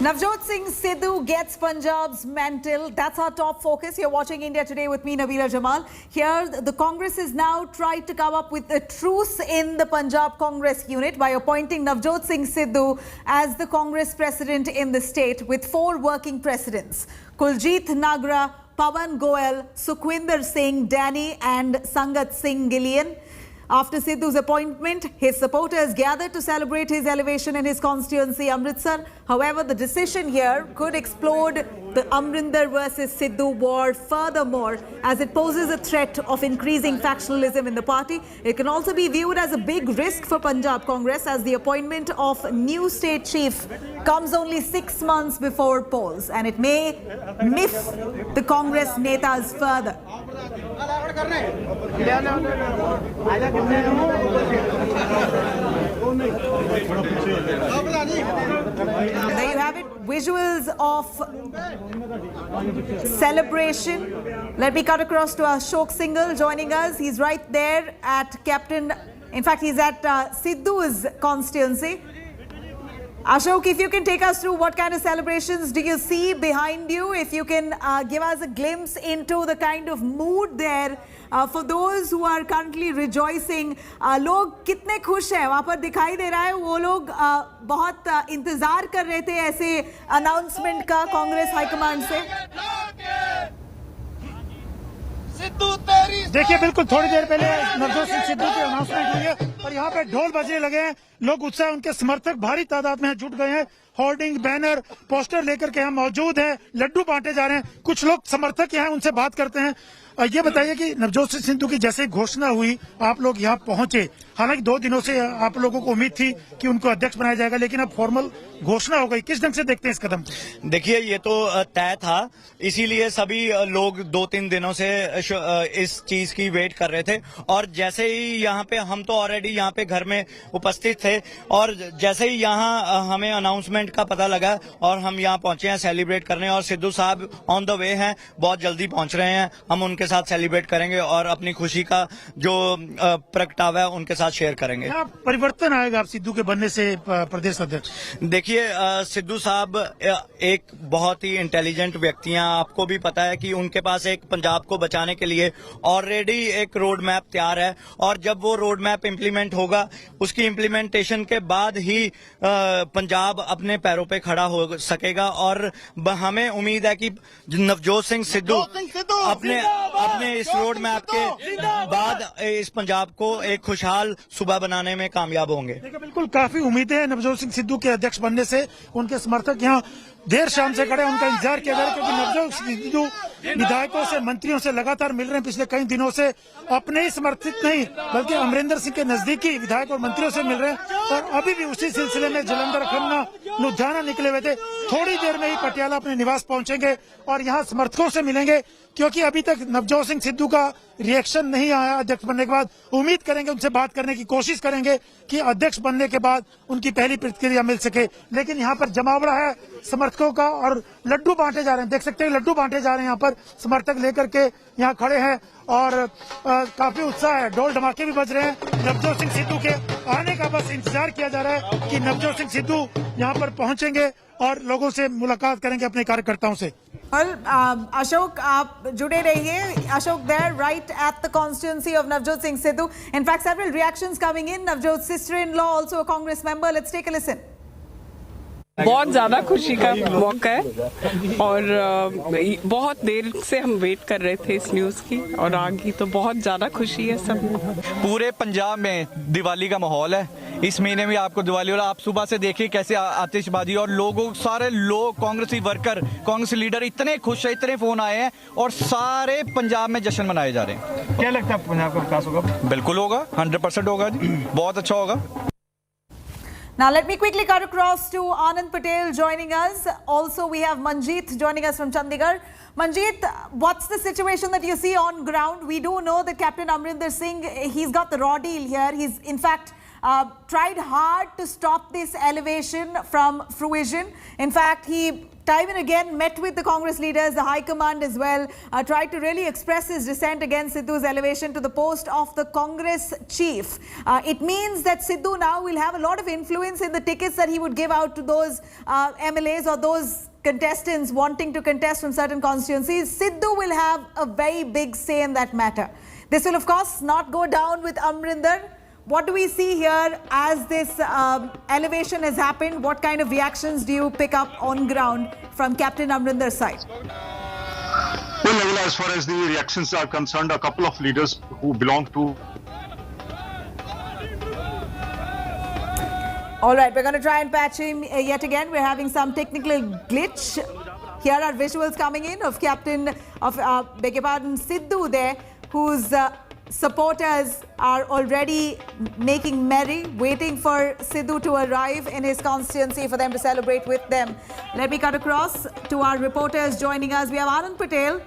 Navjot Singh Sidhu gets Punjab's mantle. That's our top focus. You're watching India Today with me, Nabila Jamal. Here, the Congress has now tried to come up with a truce in the Punjab Congress unit by appointing Navjot Singh Sidhu as the Congress president in the state with 4 working presidents: Kuljit Nagra, Pawan Goel, Sukhwinder Singh Danny and Sangat Singh Gillian. After Sidhu's appointment, his supporters gathered to celebrate his elevation in his constituency, Amritsar. However, the decision here could explode the Amrinder versus Sidhu war furthermore, as it poses a threat of increasing factionalism in the party. It can also be viewed as a big risk for Punjab Congress, as the appointment of new state chief comes only 6 months before polls, and it may miff the Congress netas further. There you have it, visuals of celebration. Let me cut across to Ashok Singhal joining us. He's right there at Captain, in fact he's at Sidhu's constituency. Ashok, if you can take us through what kind of celebrations do you see behind you, if you can give us a glimpse into the kind of mood there for those who are currently rejoicing. लोग कितने खुश हैं, वहाँ पर दिखाई दे रहा है वो लोग बहुत इंतजार कर रहे थे ऐसे अनाउंसमेंट का कांग्रेस हाईकमांड से. देखिए बिल्कुल थोड़ी देर पहले नवजोत सिंह सिद्धू की अनाउंसमेंट हुई है और यहाँ पे ढोल बजने लगे हैं. लोग उत्साह, उनके समर्थक भारी तादाद में जुट गए हैं. होर्डिंग, बैनर, पोस्टर लेकर के यहाँ मौजूद हैं. लड्डू बांटे जा रहे हैं. कुछ लोग समर्थक यहाँ उनसे बात करते हैं. ये बताइए कि नवजोत सिंह सिद्धू की जैसे घोषणा हुई आप लोग यहाँ पहुंचे, हालांकि 2 दिनों से आप लोगों को उम्मीद थी कि उनको अध्यक्ष बनाया जाएगा, लेकिन अब फॉर्मल घोषणा हो गई. किस ढंग से देखते हैं इस कदम को? देखिए ये तो तय था, इसीलिए सभी लोग 2-3 दिनों से इस चीज की वेट कर रहे थे. और जैसे ही यहाँ पे, हम तो ऑलरेडी यहाँ पे घर में उपस्थित थे, और जैसे ही यहाँ हमें अनाउंसमेंट का पता लगा और हम यहाँ पहुंचे हैं सेलिब्रेट करने, और सिद्धू साहब ऑन द वे हैं, बहुत जल्दी पहुंच रहे हैं. हम उनके साथ सेलिब्रेट करेंगे और अपनी खुशी का जो प्रगटावा है उनके साथ शेयर करेंगे. परिवर्तन आएगा आप सिद्धू के बनने से प्रदेश अध्यक्ष? देखिए सिद्धू साहब एक बहुत ही इंटेलिजेंट व्यक्ति हैं. आपको भी पता है कि उनके पास एक पंजाब को बचाने के लिए ऑलरेडी एक रोड मैप तैयार है, और जब वो रोड मैप इम्प्लीमेंट होगा, उसकी इम्प्लीमेंटेशन के बाद ही पंजाब अपने पैरों पे खड़ा हो सकेगा. और हमें उम्मीद है कि नवजोत सिंह सिद्धू अपने इस रोड मैप के बाद इस पंजाब को एक खुशहाल सूबा बनाने में कामयाब होंगे. देखिए बिल्कुल काफी उम्मीदें हैं नवजोत सिंह सिद्धू के अध्यक्ष बनने से. उनके समर्थक यहाँ देर शाम से खड़े, उनका इंतजार किया जा रहा है, क्योंकि नवजोत सिंह सिद्धू विधायकों से, मंत्रियों से लगातार मिल रहे हैं पिछले कई दिनों से. अपने ही समर्थित नहीं बल्कि अमरिंदर सिंह के नजदीकी विधायक और मंत्रियों से मिल रहे हैं, और अभी भी उसी सिलसिले में जलंधर, खन्ना, लुधियाना निकले हुए थे. थोड़ी देर में ही पटियाला अपने निवास पहुंचेंगे और यहाँ समर्थकों से मिलेंगे, क्योंकि अभी तक नवजोत सिंह सिद्धू का रिएक्शन नहीं आया अध्यक्ष बनने के बाद. उम्मीद करेंगे, उनसे बात करने की कोशिश करेंगे कि अध्यक्ष बनने के बाद उनकी पहली प्रतिक्रिया मिल सके. लेकिन यहाँ पर जमावड़ा है समर्थकों का, और लड्डू बांटे जा रहे हैं. देख सकते हैं लड्डू बांटे जा रहे हैं. यहाँ पर समर्थक लेकर के यहाँ खड़े हैं और काफी उत्साह है. ढोल धमाके भी बज रहे हैं. नवजोत सिंह सिद्धू के आने का बस इंतजार किया जा रहा है कि नवजोत सिंह सिद्धू यहाँ पर पहुंचेंगे और लोगों से मुलाकात करेंगे, अपने कार्यकर्ताओं से. Ashok, आप जुड़े रहिए. Ashok there, right at the constituency of Navjot Singh Sidhu. In fact, several reactions coming in. Navjot's sister-in-law, also a Congress member. Let's take a listen. बहुत ज़्यादा खुशी का मौका है, और बहुत देर से हम वेट कर रहे थे इस न्यूज़ की, और आगे तो बहुत ज़्यादा खुशी है सब. पूरे पंजाब में दिवाली का माहौल है. इस महीने में आपको दिवाली, और आप सुबह से देखिए कैसे आतिशबाजी, और लोगों, सारे लोग, कांग्रेसी वर्कर, कांग्रेसी लीडर इतने खुश है, इतने फोन आए हैं, और सारे पंजाब में जश्न मनाए जा रहे हैं. क्या लगता है पंजाब का विकास होगा? बिल्कुल होगा, 100% होगा जी, बहुत अच्छा होगा. Now let me quickly cut across to Anand Patel joining us. Also we have Manjeet joining us from Chandigarh. Manjeet, what's the situation that you see on ground? We do know that Captain Amrinder Singh, he's got the raw deal here. He's in fact tried hard to stop this elevation from fruition. In fact, he time and again met with the Congress leaders, the High Command as well, tried to really express his dissent against Sidhu's elevation to the post of the Congress chief. It means that Sidhu now will have a lot of influence in the tickets that he would give out to those MLAs or those contestants wanting to contest from certain constituencies. Sidhu will have a very big say in that matter. This will, of course, not go down with Amrinder. What do we see here as this elevation has happened? What kind of reactions do you pick up on ground from Captain Amrinder's side? Well, Navila, as far as the reactions are concerned, a couple of leaders who belong to... All right, we're going to try and patch him yet again. We're having some technical glitch. Here are visuals coming in of beg your pardon, Sidhu there, whose supporters are already making merry, waiting for Sidhu to arrive in his constituency for them to celebrate with them. Let me cut across to our reporters joining us. We have Anand Patel.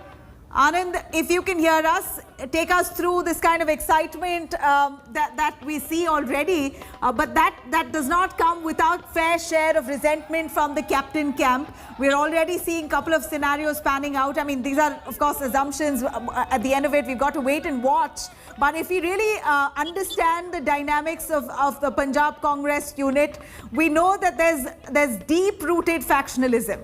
Anand, if you can hear us, take us through this kind of excitement that we see already. But that does not come without fair share of resentment from the captain camp. We're already seeing a couple of scenarios panning out. I mean, these are, of course, assumptions. At the end of it, we've got to wait and watch. But if we really understand the dynamics of the Punjab Congress unit, we know that there's deep-rooted factionalism.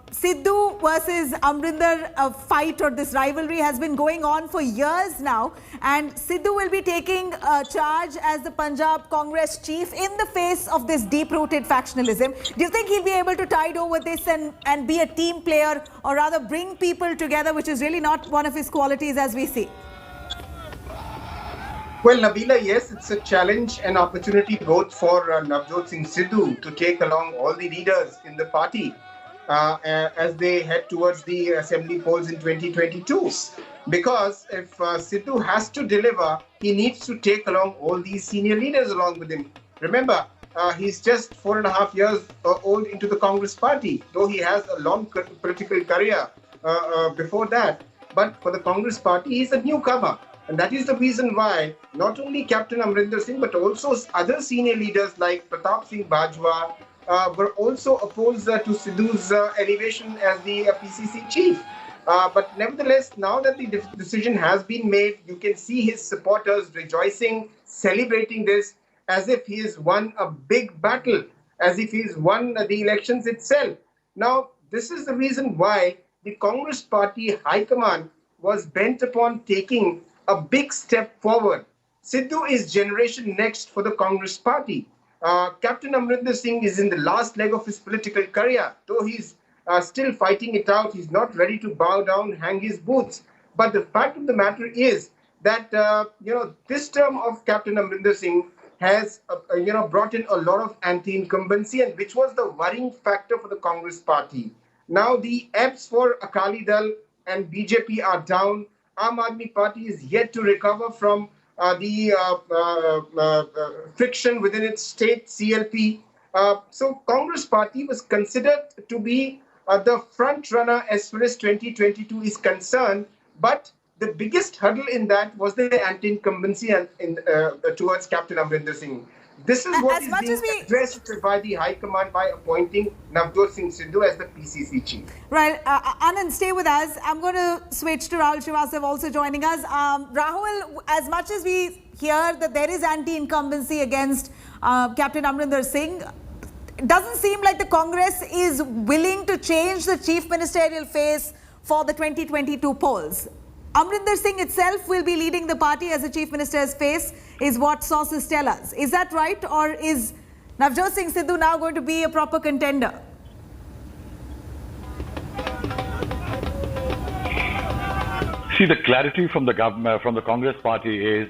Sidhu versus Amrinder fight or this rivalry has been going on for years now, and Sidhu will be taking charge as the Punjab Congress chief in the face of this deep-rooted factionalism. Do you think he'll be able to tide over this and be a team player, or rather bring people together, which is really not one of his qualities as we see? Well, Nabila, yes, it's a challenge and opportunity both for Navjot Singh Sidhu to take along all the leaders in the party as they head towards the assembly polls in 2022. Because if Sidhu has to deliver, he needs to take along all these senior leaders along with him. Remember, he's just 4.5 years old into the Congress party, though he has a long political career before that. But for the Congress party, he's a newcomer. And that is the reason why not only Captain Amrinder Singh, but also other senior leaders like Pratap Singh Bajwa were also opposed to Sidhu's elevation as the PCC chief. But nevertheless, now that the decision has been made, you can see his supporters rejoicing, celebrating this as if he has won a big battle, as if he's won the elections itself. Now, this is the reason why the Congress party High Command was bent upon taking a big step forward. Sidhu is generation next for the Congress party. Captain Amrinder Singh is in the last leg of his political career. Though he's still fighting it out, he's not ready to bow down, hang his boots. But the fact of the matter is that this term of Captain Amrinder Singh has brought in a lot of anti-incumbency, and which was the worrying factor for the Congress party. Now the ebbs for Akali Dal and BJP are down. Aam Aadmi Party is yet to recover from the friction within its state CLP. So Congress party was considered to be the front runner as far as 2022 is concerned. But the biggest hurdle in that was the anti-incumbency towards Captain Amrinder Singh. This is what is being addressed by the High Command by appointing Navjot Singh Sidhu as the PCC chief. Right. Anand, stay with us. I'm going to switch to Rahul Srivastav also joining us. Rahul, as much as we hear that there is anti-incumbency against Captain Amrinder Singh, it doesn't seem like the Congress is willing to change the chief ministerial face for the 2022 polls. Amrinder Singh itself will be leading the party as the chief minister's face, is what sources tell us. Is that right? Or is Navjot Singh Sidhu now going to be a proper contender? See, the clarity from the government, from the Congress party is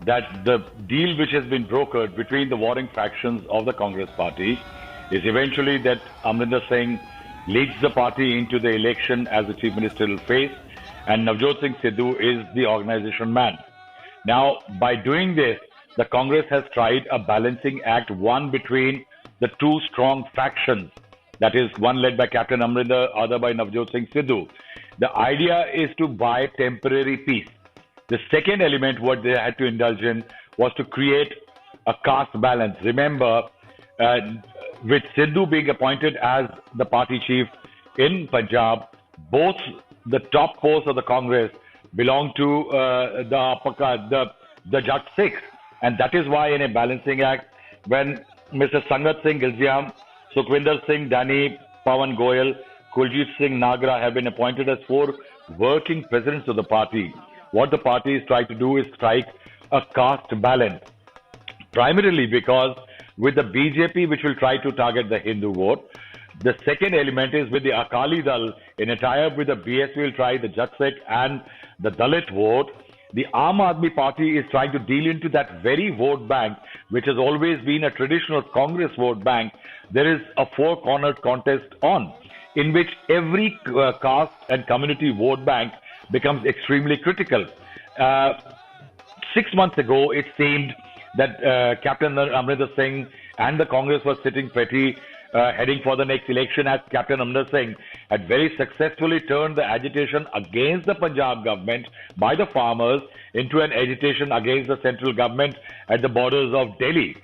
that the deal which has been brokered between the warring factions of the Congress party is eventually that Amrinder Singh leads the party into the election as the chief ministerial face, and Navjot Singh Sidhu is the organization man. Now, by doing this, the Congress has tried a balancing act, one between the two strong factions, that is, one led by Captain Amrinder, other by Navjot Singh Sidhu. The idea is to buy temporary peace. The second element what they had to indulge in was to create a caste balance. Remember, with Sidhu being appointed as the party chief in Punjab, both the top posts of the Congress belong to the Jat Sikhs, and that is why in a balancing act, when Mr. Sangat Singh Ilziam, Sukhwinder Singh Dani, Pawan Goyal, Kuljit Singh Nagra have been appointed as 4 working presidents of the party, what the party is trying to do is strike a caste balance. Primarily because with the BJP, which will try to target the Hindu vote, the second element is with the Akali Dal in a tie-up with the BSP will try the Jat Sikh and the Dalit vote. The Aam Aadmi Party is trying to deal into that very vote bank, which has always been a traditional Congress vote bank. There is a 4-cornered contest on, in which every caste and community vote bank becomes extremely critical. 6 months ago, it seemed that Captain Amrinder Singh and the Congress were sitting pretty, heading for the next election, as Captain Amrinder Singh had very successfully turned the agitation against the Punjab government by the farmers into an agitation against the central government at the borders of Delhi.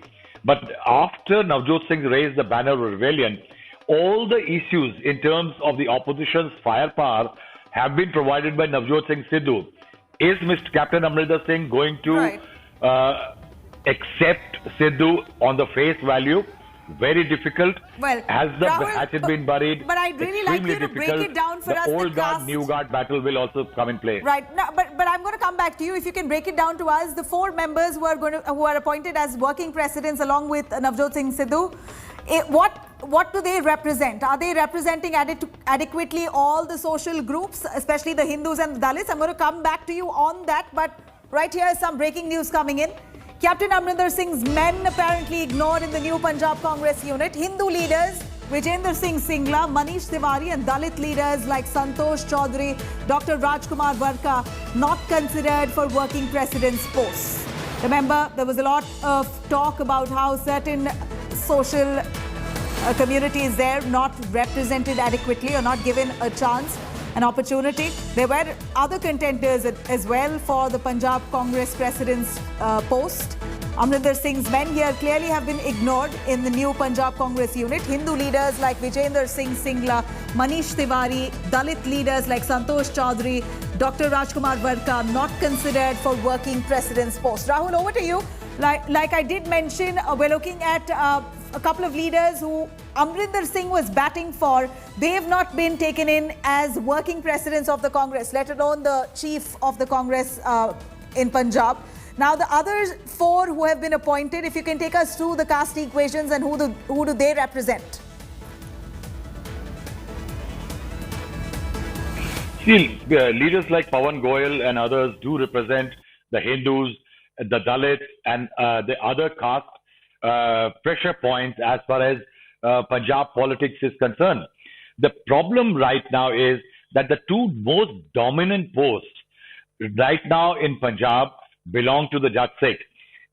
But after Navjot Singh raised the banner of rebellion, all the issues in terms of the opposition's firepower have been provided by Navjot Singh Sidhu. Is Mr. Captain Amrinder Singh going to accept Sidhu on the face value? Very difficult. Well, has the Rahul, hatchet been buried? But I'd really like you to break it down for us. The old guard, new guard battle will also come in play. Right. No, but I'm going to come back to you. If you can break it down to us, the 4 members who are appointed as working presidents along with Navjot Singh Sidhu, what do they represent? Are they representing adequately all the social groups, especially the Hindus and the Dalits? I'm going to come back to you on that. But right here is some breaking news coming in. Captain Amrinder Singh's men apparently ignored in the new Punjab Congress unit. Hindu leaders Vijayendra Singh Singla, Manish Tiwari and Dalit leaders like Santosh Chaudhary, Dr. Rajkumar Varka not considered for working president's posts. Remember, there was a lot of talk about how certain social communities there not represented adequately or not given a chance, an opportunity. There were other contenders as well for the Punjab Congress president's post. Amrinder Singh's men here clearly have been ignored in the new Punjab Congress unit. Hindu leaders like Vijayendra Singh Singla, Manish Tiwari, Dalit leaders like Santosh Chaudhary, Dr. Rajkumar Varka not considered for working president's post. Rahul, over to you. Like I did mention, we're looking at a couple of leaders who Amrinder Singh was batting for. They have not been taken in as working presidents of the Congress, let alone the chief of the Congress in Punjab. Now, the other 4 who have been appointed, if you can take us through the caste equations and who do they represent? See, leaders like Pawan Goyal and others do represent the Hindus, the Dalits, and the other caste pressure points as far as Punjab politics is concerned. The problem right now is that the 2 most dominant posts right now in Punjab belong to the Jat Sikh.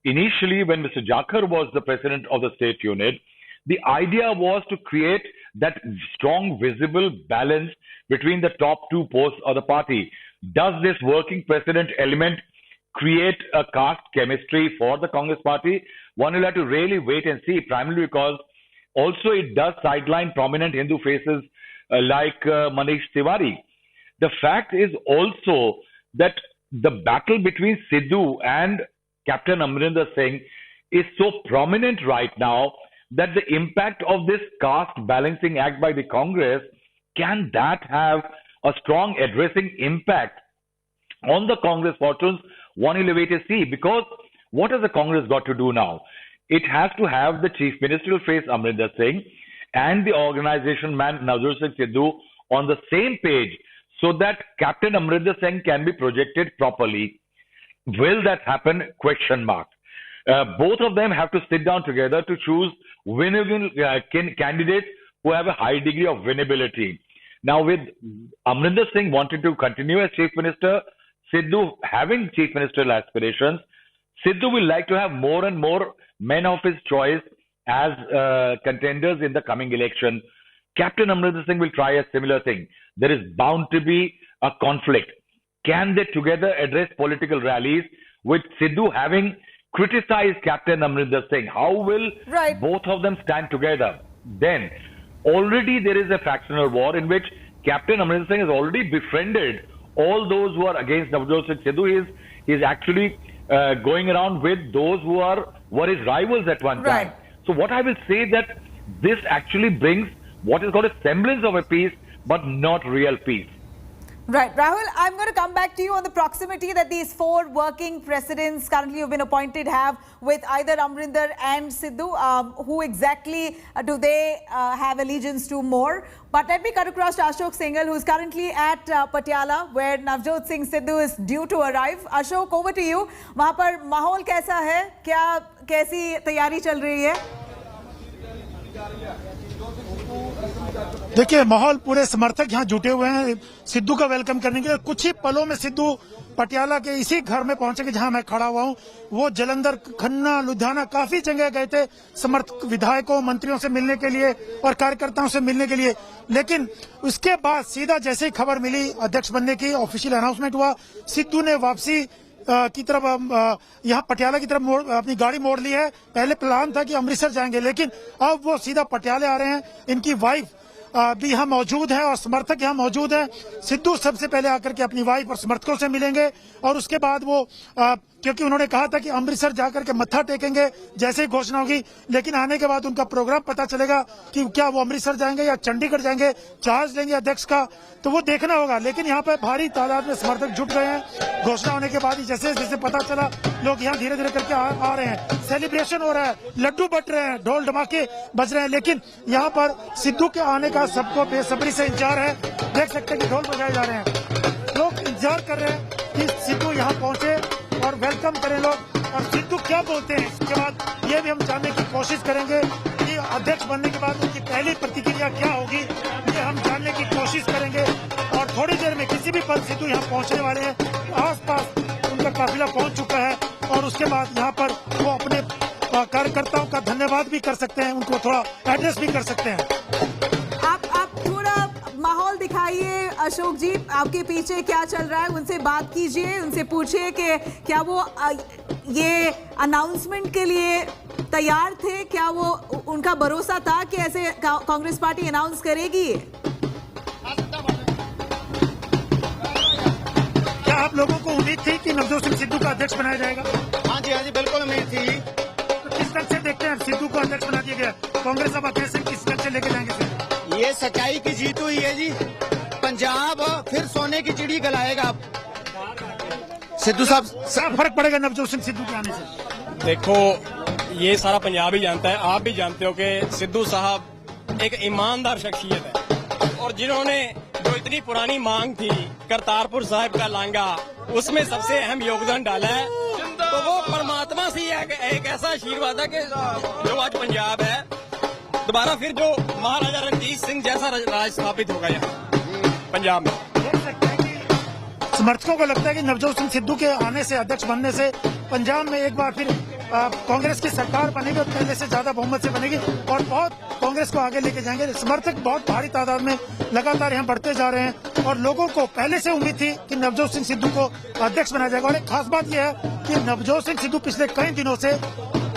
Initially, when Mr. Jakhar was the president of the state unit, the idea was to create that strong, visible balance between the top 2 posts of the party. Does this working president element create a caste chemistry for the Congress party? One will have to really wait and see, primarily because also it does sideline prominent Hindu faces like Manish Tiwari. The fact is also that the battle between Sidhu and Captain Amrinder Singh is so prominent right now that the impact of this caste balancing act by the Congress, can that have a strong addressing impact on the Congress fortunes? One will wait to see, because what has the Congress got to do now? It has to have the Chief Ministerial face Amrinder Singh and the organization man Navjot Singh Sidhu on the same page, so that Captain Amrinder Singh can be projected properly. Will that happen? Question mark. Both of them have to sit down together to choose winnable candidates who have a high degree of winnability. Now, with Amrinder Singh wanting to continue as Chief Minister, Sidhu having Chief Ministerial aspirations, Sidhu will like to have more and more men of his choice as contenders in the coming election. Captain Amrinder Singh will try a similar thing. There is bound to be a conflict. Can they together address political rallies with Sidhu having criticize Captain Amrinder Singh. How will Right. both of them stand together? Then already there is a fractional war in which Captain Amrinder Singh has already befriended all those who are against Navjot Singh Sidhu. He is actually going around with those who were his rivals at one Right. time. So what I will say that this actually brings what is called a semblance of a peace, but not real peace. Right. Rahul, I'm going to come back to you on the proximity that these four working presidents currently who've been appointed have with either Amrinder and Sidhu. Who exactly do they have allegiance to more? But let me cut across to Ashok Singhal, who's currently at Patiala, where Navjot Singh Sidhu is due to arrive. Ashok, over to you. वहाँ पर माहौल कैसा है? कैसी तैयारी चल रही है? देखिए, माहौल पूरे समर्थक यहाँ जुटे हुए हैं सिद्धू का वेलकम करने के लिए। कुछ ही पलों में सिद्धू पटियाला के इसी घर में पहुंचेंगे जहां मैं खड़ा हुआ हूं। वो जलंधर, खन्ना, लुधियाना काफी जगह गए थे समर्थक विधायकों, मंत्रियों से मिलने के लिए और कार्यकर्ताओं से मिलने के लिए, लेकिन उसके बाद सीधा जैसे ही खबर मिली अध्यक्ष बनने की, ऑफिशियल अनाउंसमेंट हुआ, सिद्धू ने वापसी की तरफ यहाँ पटियाला की तरफ अपनी गाड़ी मोड़ ली है। पहले प्लान था कि अमृतसर जाएंगे, लेकिन अब वो सीधा पटियाले आ रहे हैं। इनकी वाइफ भी यहाँ मौजूद है और समर्थक यहाँ मौजूद हैं। सिद्धू सबसे पहले आकर के अपनी वाइफ और समर्थकों से मिलेंगे और उसके बाद वो क्योंकि उन्होंने कहा था कि अमृतसर जाकर के मत्था टेकेंगे जैसे ही घोषणा होगी, लेकिन आने के बाद उनका प्रोग्राम पता चलेगा कि क्या वो अमृतसर जाएंगे या चंडीगढ़ जाएंगे, चार्ज लेंगे अध्यक्ष का, तो वो देखना होगा। लेकिन यहाँ पे भारी तादाद में समर्थक जुट गए हैं। घोषणा होने के बाद ही जैसे जैसे पता चला, लोग यहाँ धीरे धीरे करके आ रहे हैं। सेलिब्रेशन हो रहा है, लड्डू बट रहे हैं, ढोल धमाके बज रहे हैं, लेकिन यहाँ पर सिद्धू के आने का सबको बेसब्री से इंतजार है। देख सकते हैं कि ढोल बजाए जा रहे हैं, लोग इंतजार कर रहे हैं कि सिद्धू यहाँ पहुंचे और वेलकम करें लोग। और सिद्धू क्या बोलते हैं इसके बाद ये भी हम जानने की कोशिश करेंगे कि अध्यक्ष बनने के बाद उनकी पहली प्रतिक्रिया क्या होगी, ये हम जानने की कोशिश करेंगे। और थोड़ी देर में किसी भी पल सिद्धू यहाँ पहुंचने वाले हैं। आसपास उनका काफिला पहुंच चुका है और उसके बाद यहाँ पर वो अपने कार्यकर्ताओं का धन्यवाद भी कर सकते हैं, उनको थोड़ा एड्रेस भी कर सकते हैं। आप थोड़ा माहौल दिखाइए अशोक जी, आपके पीछे क्या चल रहा है, उनसे बात कीजिए, उनसे पूछिए कि क्या वो ये अनाउंसमेंट के लिए तैयार थे, क्या वो उनका भरोसा था कि ऐसे कांग्रेस पार्टी अनाउंस करेगी। क्या आप लोगों को उम्मीद थी कि नवजोत सिंह सिद्धू का अध्यक्ष बनाया जाएगा? हाँ जी बिल्कुल उम्मीद थी। तो किस तरह से देखते हैं सिद्धू को अध्यक्ष बना दिया गया, कांग्रेस अब अध्यक्ष किस तरह से लेके जाएंगे फिर? ये सच्चाई की जीत हुई है जी। पंजाब फिर सोने की चिड़ी गलाएगा। सिद्धू साहब, क्या फर्क पड़ेगा नवजोत सिंह सिद्धू के आने से? देखो, ये सारा पंजाब ही जानता है, आप भी जानते हो कि सिद्धू साहब एक ईमानदार शख्सियत है और जिन्होंने जो इतनी पुरानी मांग थी करतारपुर साहिब का लांगा, उसमें सबसे अहम योगदान डाला है। तो वो परमात्मा से एक ऐसा आशीर्वाद है कि जो आज पंजाब है, दोबारा फिर जो महाराजा रणजीत सिंह जैसा राज स्थापित होगा यहाँ पंजाब में। देख सकते हैं कि समर्थकों को लगता है कि नवजोत सिंह सिद्धू के आने से, अध्यक्ष बनने से पंजाब में एक बार फिर कांग्रेस की सरकार बनेगी और पहले से ज्यादा बहुमत से बनेगी और बहुत कांग्रेस को आगे लेके जाएंगे। समर्थक बहुत भारी तादाद में लगातार यहाँ बढ़ते जा रहे हैं और लोगों को पहले से उम्मीद थी कि नवजोत सिंह सिद्धू को अध्यक्ष बनाया जाएगा। और एक खास बात यह है कि नवजोत सिंह सिद्धू पिछले कई दिनों से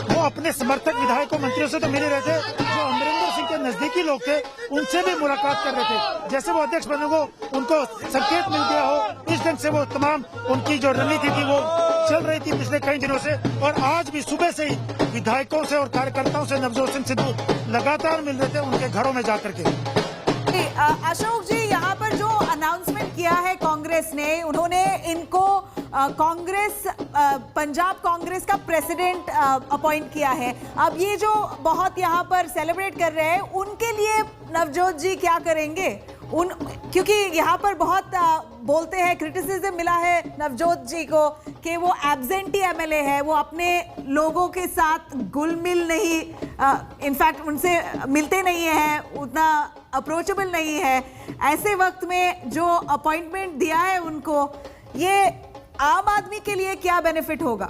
वो अपने समर्थक विधायकों, मंत्रियों से तो मिल रहे थे, जो अमरिंदर सिंह के नजदीकी लोग थे उनसे भी मुलाकात कर रहे थे। जैसे वो अध्यक्ष बनेंगे उनको संकेत मिल गया हो, इस ढंग से वो तमाम उनकी जो रणनीति थी वो चल रही थी पिछले कई दिनों से। और आज भी सुबह से ही विधायकों से और कार्यकर्ताओं से नवजोत सिंह सिद्धू लगातार मिल रहे थे उनके घरों में जाकर के। अशोक जी, यहाँ पर जो अनाउंसमेंट किया है कांग्रेस ने, उन्होंने इनको कांग्रेस पंजाब कांग्रेस का प्रेसिडेंट अपॉइंट किया है। अब ये जो बहुत यहाँ पर सेलिब्रेट कर रहे हैं, उनके लिए नवजोत जी क्या करेंगे? क्योंकि यहाँ पर बहुत बोलते हैं, क्रिटिसिज्म मिला है नवजोत जी को कि वो एब्सेंटी एमएलए है, वो अपने लोगों के साथ घुल मिल नहीं, इनफैक्ट उनसे मिलते नहीं हैं, उतना अप्रोचेबल नहीं है। ऐसे वक्त में जो अपॉइंटमेंट दिया है उनको, ये आम आदमी के लिए क्या बेनिफिट होगा?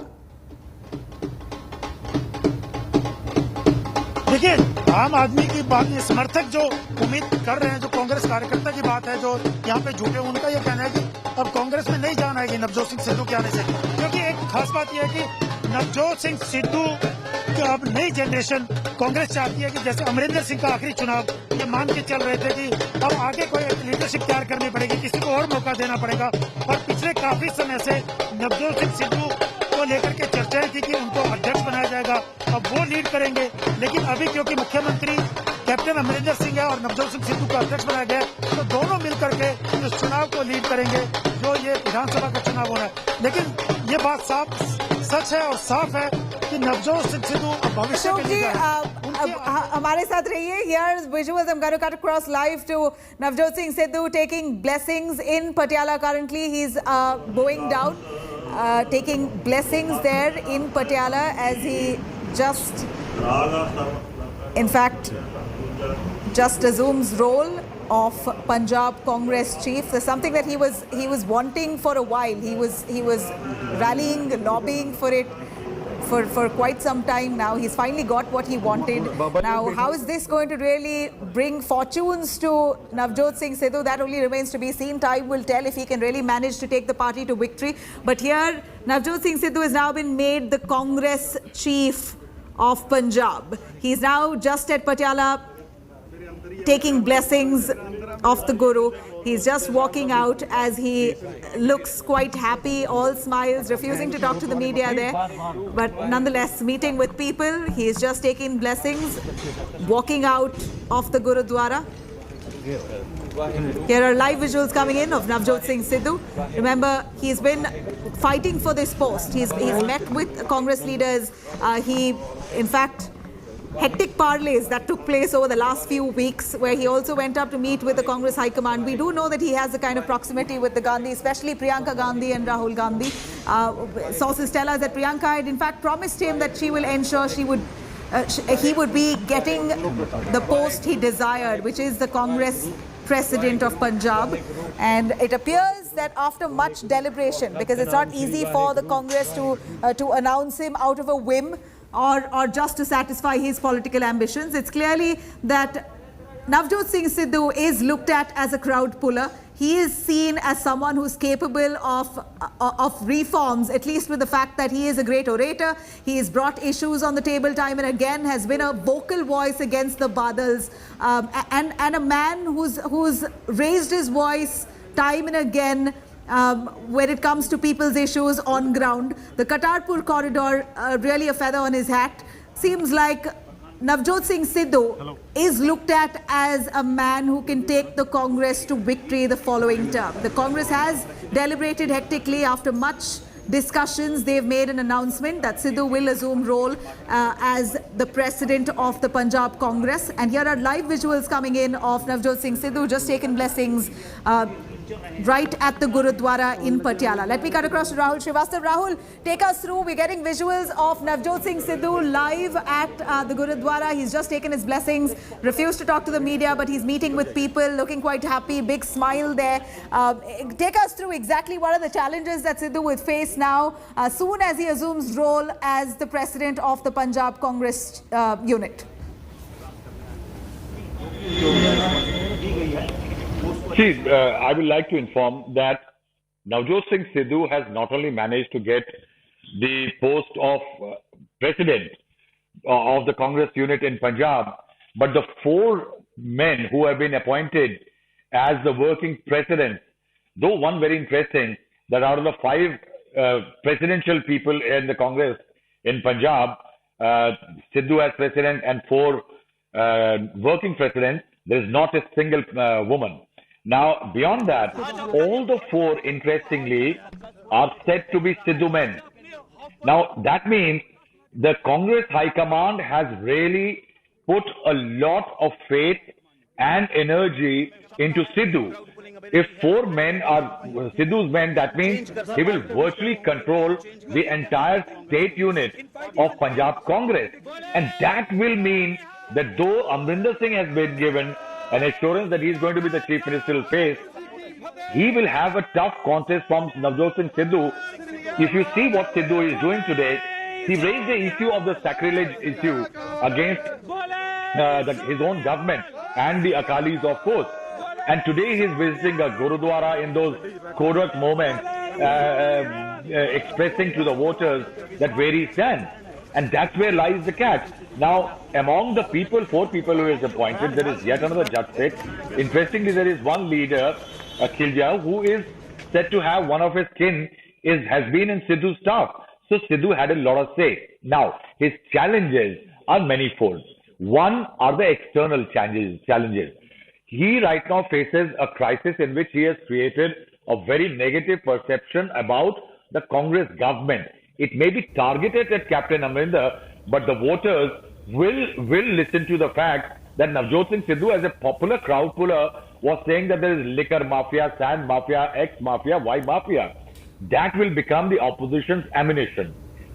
देखिए, आम आदमी की बात, ये समर्थक जो उम्मीद कर रहे हैं, जो कांग्रेस कार्यकर्ता की बात है, जो यहाँ पे जुटे, उनका ये कहना है कि अब कांग्रेस में नहीं जान आएगी नवजोत सिंह सिद्धू के आने से। क्योंकि एक खास बात यह है कि नवजोत सिंह सिद्धू की अब नई जनरेशन कांग्रेस चाहती है कि जैसे अमरिंदर सिंह का आखिरी चुनाव ये मान के चल रहे थे कि अब आगे कोई लीडरशिप तैयार करनी पड़ेगी, किसी को और मौका देना पड़ेगा। और पिछले काफी समय से नवजोत सिंह सिद्धू को लेकर के चर्चाएं थी कि उनको अध्यक्ष बनाया जाएगा, अब वो लीड करेंगे। लेकिन अभी क्योंकि मुख्यमंत्री कैप्टन अमरिंदर सिंह है और नवजोत सिंह सिद्धू को अध्यक्ष बनाया गया, तो दोनों मिलकर के इस चुनाव को लीड करेंगे जो ये विधानसभा का चुनाव हो रहा है। लेकिन ये बात सच है और साफ है कि नवजोत सिंह सिद्धू भविष्य के लिए हमारे साथ रहिए। Here's visuals. I'm going to cut across live to Navjot Singh Sidhu taking blessings in Patiala. Currently, he's bowing down, taking blessings there in Patiala as he just, in fact, just assumes role of Punjab Congress chief. There's something that he was wanting for a while. He was rallying, lobbying for it for quite some time now. He's finally got what he wanted. Now, how is this going to really bring fortunes to Navjot Singh Sidhu? That only remains to be seen. Time will tell if he can really manage to take the party to victory. But here, Navjot Singh Sidhu has now been made the Congress chief of Punjab. He's now just at Patiala taking blessings of the Guru. He's just walking out as he looks quite happy, all smiles, refusing to talk to the media there. But nonetheless, meeting with people, he's just taking blessings, walking out of the Gurudwara. Here are live visuals coming in of Navjot Singh Sidhu. Remember, he's been fighting for this post. He's met with Congress leaders. In fact, hectic parlays that took place over the last few weeks, where he also went up to meet with the Congress High Command. We do know that he has a kind of proximity with the Gandhi, especially Priyanka Gandhi and Rahul Gandhi. Sources tell us that Priyanka had in fact promised him that she will ensure he would be getting the post he desired, which is the Congress President of Punjab. And it appears that after much deliberation, because it's not easy for the Congress to announce him out of a whim, or just to satisfy his political ambitions. It's clearly that Navjot Singh Sidhu is looked at as a crowd puller. He is seen as someone who's capable of reforms, at least with the fact that he is a great orator. He has brought issues on the table time and again, has been a vocal voice against the Badals, and a man who's raised his voice time and again when it comes to people's issues on ground. The Kartarpur corridor, really a feather on his hat. Seems like Navjot Singh Sidhu is looked at as a man who can take the Congress to victory the following term. The Congress has deliberated hectically. After much discussions, they've made an announcement that Sidhu will assume role as the president of the Punjab Congress. And here are live visuals coming in of Navjot Singh Sidhu just taken blessings right at the Gurudwara in Patiala. Let me cut across to Rahul Srivastav. Rahul, take us through. We're getting visuals of Navjot Singh Sidhu live at the Gurudwara. He's just taken his blessings, refused to talk to the media, but he's meeting with people, looking quite happy, big smile there. Take us through exactly what are the challenges that Sidhu will face now, soon as he assumes role as the president of the Punjab Congress unit. See, I would like to inform that Navjot Singh Sidhu has not only managed to get the post of president of the Congress unit in Punjab, but the 4 men who have been appointed as the working presidents, though one very interesting, that out of the 5 presidential people in the Congress in Punjab, Sidhu as president and 4 working presidents, there is not a single woman. Now, beyond that, all the 4, interestingly, are said to be Sidhu men. Now, that means the Congress High Command has really put a lot of faith and energy into Sidhu. If 4 men are Sidhu's men, that means he will virtually control the entire state unit of Punjab Congress. And that will mean that though Amrinder Singh has been given an assurance that he is going to be the chief ministerial face, he will have a tough contest from Navjot Singh Sidhu. If you see what Sidhu is doing today, he raised the issue of the sacrilege issue against his own government and the Akalis, of course. And today he is visiting a Gurudwara in those covert moments. expressing to the voters that where he stands. And that's where lies the catch. Now, among the people, 4 people who is appointed, there is yet another judge pick. Interestingly, there is one leader, Khilja, who is said to have one of his kin has been in Sidhu's staff. So Sidhu had a lot of say. Now, his challenges are manifold. One are the external challenges. He right now faces a crisis in which he has created a very negative perception about the Congress government. It may be targeted at Captain Amrinder, but the voters will listen to the fact that Navjot Singh Sidhu, as a popular crowd puller, was saying that there is liquor mafia, sand mafia, X mafia, Y mafia. That will become the opposition's ammunition.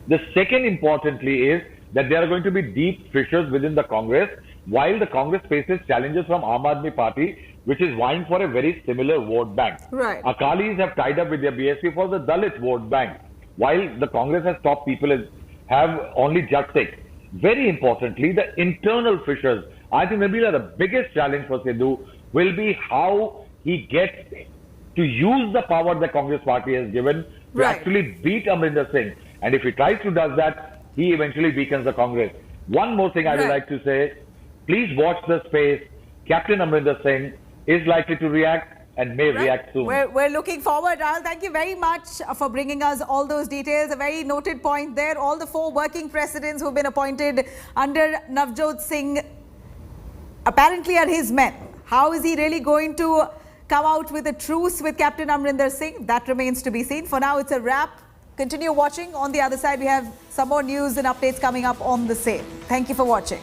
The second, importantly, is that there are going to be deep fissures within the Congress, while the Congress faces challenges from Aam Aadmi Party, which is vying for a very similar vote bank. Right. Akalis have tied up with their BSP for the Dalit vote bank, while the Congress has top people have only Jat Sikh. Very importantly, the internal fissures. I think maybe the biggest challenge for Sidhu will be how he gets to use the power the Congress party has given to actually beat Amrinder Singh. And if he tries to do that, he eventually weakens the Congress. One more thing I would like to say, please watch the space. Captain Amrinder Singh is likely to react and may react soon. We're looking forward, Rahul. Thank you very much for bringing us all those details. A very noted point there. All the 4 working presidents who've been appointed under Navjot Singh apparently are his men. How is he really going to come out with a truce with Captain Amrinder Singh? That remains to be seen. For now, it's a wrap. Continue watching. On the other side, we have some more news and updates coming up on the same. Thank you for watching.